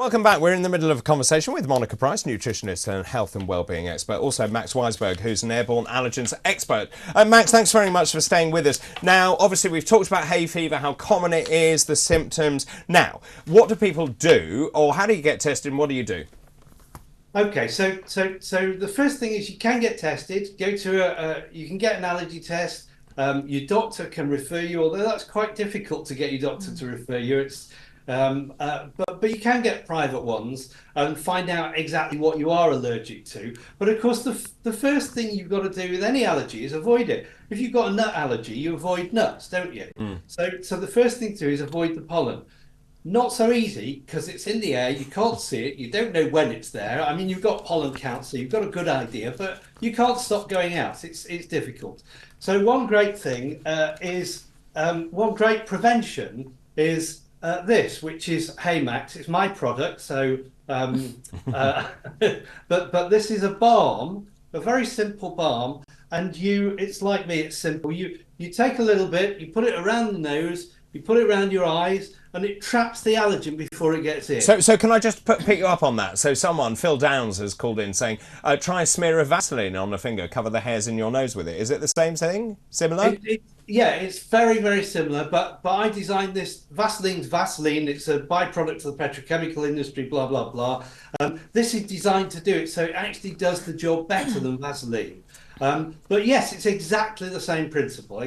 Welcome back. We're in the middle of a conversation with Monica Price, nutritionist and health and wellbeing expert. Also, Max Wiseberg, who's an airborne allergens expert. Max, thanks very much for staying with us. Now, obviously, we've talked about hay fever, how common it is, the symptoms. Now, what do people do, or how do you get tested, and what do you do? Okay, so the first thing is you can get tested. Go to you can get an allergy test. Your doctor can refer you, although that's quite difficult to get your doctor to refer you. It's but you can get private ones and find out exactly what you are allergic to. But of course, the first thing you've got to do with any allergy is avoid it. If you've got a nut allergy, you avoid nuts, don't you? So the first thing to do is avoid the pollen. Not so easy because it's in the air, you can't see it, you don't know when it's there. I mean, you've got pollen count, so you've got a good idea, but you can't stop going out. It's difficult. So one great thing one great prevention is this, which is Haymax. It's my product, so but this is a balm, a very simple balm, and it's like me, it's simple. You take a little bit, you put it around the nose, you put it around your eyes, and it traps the allergen before it gets in. So can I just pick you up on that? So Phil Downs, has called in saying, try a smear of Vaseline on a finger, cover the hairs in your nose with it. Is it the same thing? Similar? Yeah, it's very, very similar, but I designed this. Vaseline's Vaseline. It's a byproduct of the petrochemical industry, blah, blah, blah. This is designed to do it, so it actually does the job better than Vaseline. But yes, it's exactly the same principle,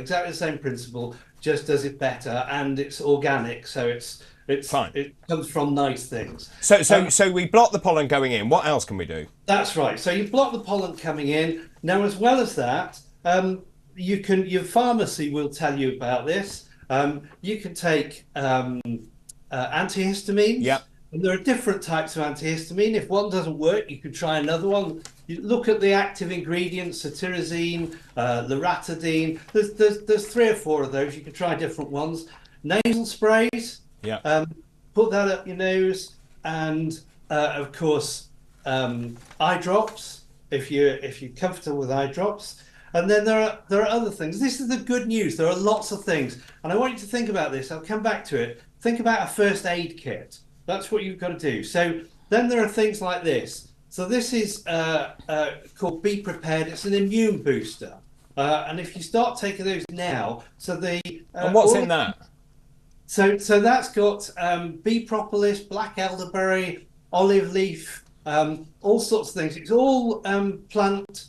just does it better, and it's organic, so it's fine. It comes from nice things. So we block the pollen going in. What else can we do? That's right. So you block the pollen coming in. Now, as well as that, your pharmacy will tell you about this. You can take antihistamines. Yeah. And there are different types of antihistamine. If one doesn't work, you can try another one. You look at the active ingredients: cetirizine, loratadine. There's 3 or 4 of those. You can try different ones. Nasal sprays. Yeah. Put that up your nose, and of course, eye drops if you're comfortable with eye drops. And then there are other things. This is the good news. There are lots of things, and I want you to think about this. I'll come back to it. Think about a first aid kit. That's what you've got to do. So then there are things like this. So this is called Be Prepared. It's an immune booster. And if you start taking those now, and what's in that? So that's got bee propolis, black elderberry, olive leaf, all sorts of things. It's all plant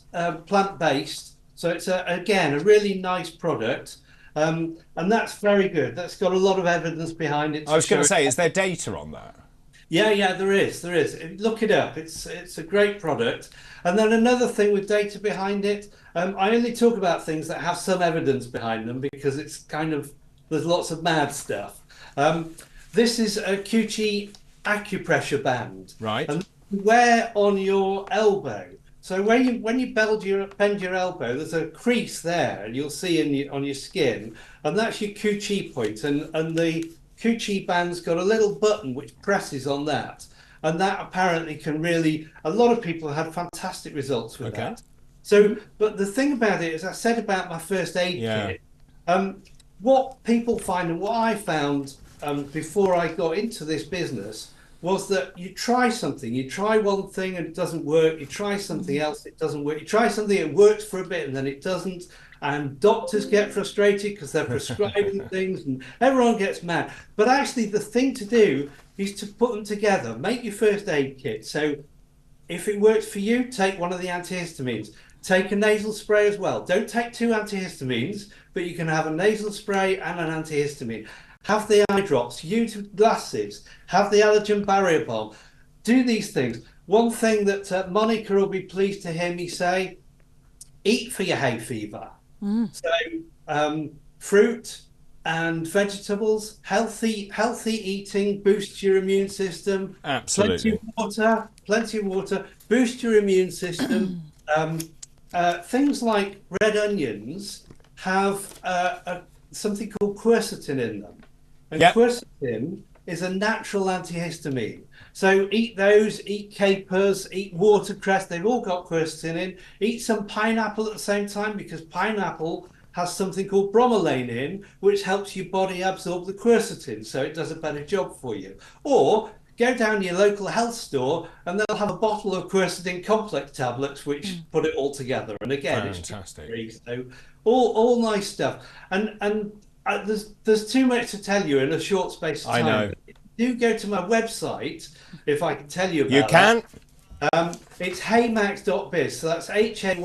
based. So it's again a really nice product. And that's very good. That's got a lot of evidence behind it. I was going to say, is there data on that? Yeah, there is. Look it up. It's a great product. And then another thing with data behind it, I only talk about things that have some evidence behind them because it's there's lots of mad stuff. This is a QT acupressure band. Right. And wear on your elbow. So when you bend your elbow, there's a crease there, and you'll see on your skin, and that's your QT point. And the QT band's got a little button which presses on that, and that apparently can really. A lot of people have had fantastic results with that. So, but the thing about it is, I said about my first aid kit. What people find and what I found before I got into this business was that you try something, you try one thing and it doesn't work, you try something else, it doesn't work, you try something, it works for a bit and then it doesn't, and doctors get frustrated because they're prescribing things and everyone gets mad. But actually the thing to do is to put them together, make your first aid kit. So if it works for you, take one of the antihistamines. Take a nasal spray as well. Don't take 2 antihistamines, but you can have a nasal spray and an antihistamine. Have the eye drops, use glasses, have the allergen barrier balm. Do these things. One thing that Monica will be pleased to hear me say, eat for your hay fever. So fruit and vegetables, healthy eating boosts your immune system. Absolutely. Plenty of water, boost your immune system. Things like red onions have something called quercetin in them. And quercetin is a natural antihistamine. So eat those, eat capers, eat watercress. They've all got quercetin in. Eat some pineapple at the same time because pineapple has something called bromelain in, which helps your body absorb the quercetin. So it does a better job for you. Or go down to your local health store and they'll have a bottle of quercetin complex tablets which put it all together. And again, Fantastic. it's free, so all nice stuff. And there's too much to tell you in a short space of time. I know. Do go to my website if I can tell you about You can. It's haymax.biz, so that's haymax.biz,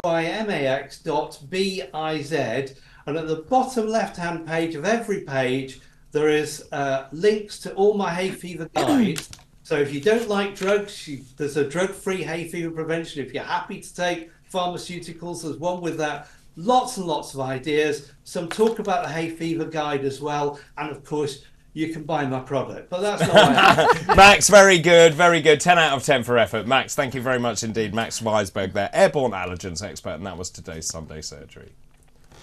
and at the bottom left-hand page of every page there is links to all my hay fever guides. So if you don't like drugs, there's a drug-free hay fever prevention. If you're happy to take pharmaceuticals, there's one with that. Lots and lots of ideas. Some talk about the hay fever guide as well, and of course you can buy my product, but that's not Max, very good, very good. 10 out of 10 for effort. Max, thank you very much indeed. Max Wiseberg there, airborne allergens expert, and that was today's Sunday Surgery.